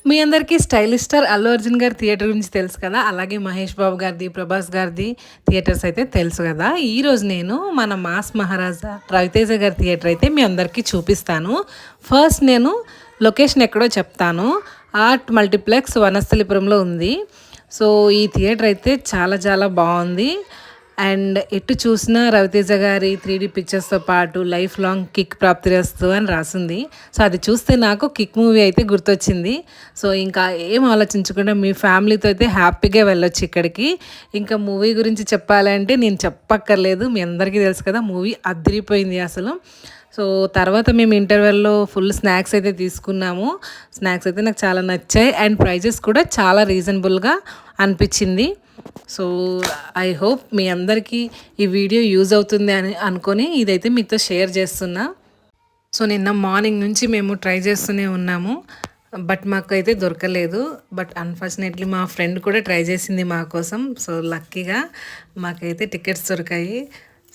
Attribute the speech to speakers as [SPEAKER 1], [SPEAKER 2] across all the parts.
[SPEAKER 1] మీ అందరికీ stylish star Allu Arjun గారి theatre గురించి తెలుసు కదా! అలాగే మహేష్ బాబు గారిది, ప్రభాస్ గారిది థియేటర్స్ అయితే తెలుసు కదా! ఈరోజు నేను మన మాస్ మహారాజా రవితేజ గారి థియేటర్ అయితే మీ అందరికీ చూపిస్తాను. ఫస్ట్ నేను లొకేషన్ ఎక్కడో చెప్తాను. ఆర్ట్ మల్టీప్లెక్స్ వనస్థలిపురంలో ఉంది. సో ఈ థియేటర్ అయితే చాలా చాలా బాగుంది. అండ్ ఎటు చూసినా రవితేజ గారి 3D పిక్చర్స్తో పాటు లైఫ్ లాంగ్ కిక్ ప్రాప్తిరస్తు అని రాసింది. సో అది చూస్తే నాకు కిక్ మూవీ అయితే గుర్తొచ్చింది. సో ఇంకా ఏం ఆలోచించకుండా మీ ఫ్యామిలీతో అయితే హ్యాపీగా వెళ్ళొచ్చు ఇక్కడికి. ఇంకా మూవీ గురించి చెప్పాలంటే నేను చెప్పక్కర్లేదు, మీ అందరికీ తెలుసు కదా, మూవీ అదిరిపోయింది అసలు. సో తర్వాత మేము ఇంటర్వెల్లో ఫుల్ స్నాక్స్ అయితే తీసుకున్నాము. స్నాక్స్ అయితే నాకు చాలా నచ్చాయి అండ్ ప్రైజెస్ కూడా చాలా రీజనబుల్గా అనిపించింది. సో ఐ హోప్ మీ అందరికీ ఈ వీడియో యూజ్ అవుతుంది అని అనుకొని ఇదైతే మీతో షేర్ చేస్తున్నా. సో నిన్న మార్నింగ్ నుంచి మేము ట్రై చేస్తూనే ఉన్నాము, బట్ మాకైతే దొరకలేదు. బట్ అన్ఫార్చునేట్లీ మా ఫ్రెండ్ కూడా ట్రై చేసింది మా కోసం. సో లక్కీగా మాకైతే టికెట్స్ దొరికాయి.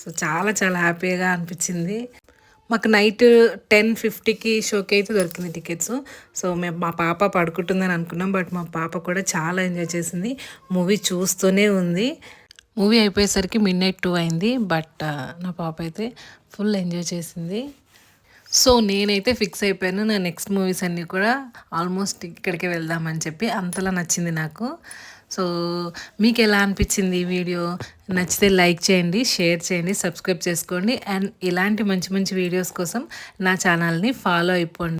[SPEAKER 1] సో చాలా చాలా హ్యాపీగా అనిపించింది. మాకు నైట్ 10:50కి షోకి అయితే దొరికింది టికెట్స్. సో మేము మా పాప పడుకుంటుందని అనుకున్నాం, బట్ మా పాప కూడా చాలా ఎంజాయ్ చేసింది, మూవీ చూస్తూనే ఉంది. మూవీ అయిపోయేసరికి మిడ్-నైట్ 2 అయింది, బట్ నా పాప అయితే ఫుల్ ఎంజాయ్ చేసింది. సో నేనైతే ఫిక్స్ అయిపోయాను, నా నెక్స్ట్ మూవీస్ అన్నీ కూడా ఆల్మోస్ట్ ఇక్కడికే వెళ్దామని చెప్పి, అంతలా నచ్చింది నాకు. సో మీకు ఎలా అనిపించింది ఈ వీడియో? నచ్చితే లైక్ చేయండి, షేర్ చేయండి, సబ్స్క్రైబ్ చేసుకోండి. అండ్ ఇలాంటి మంచి మంచి వీడియోస్ కోసం నా ఛానల్ని ఫాలో అయిపోండి.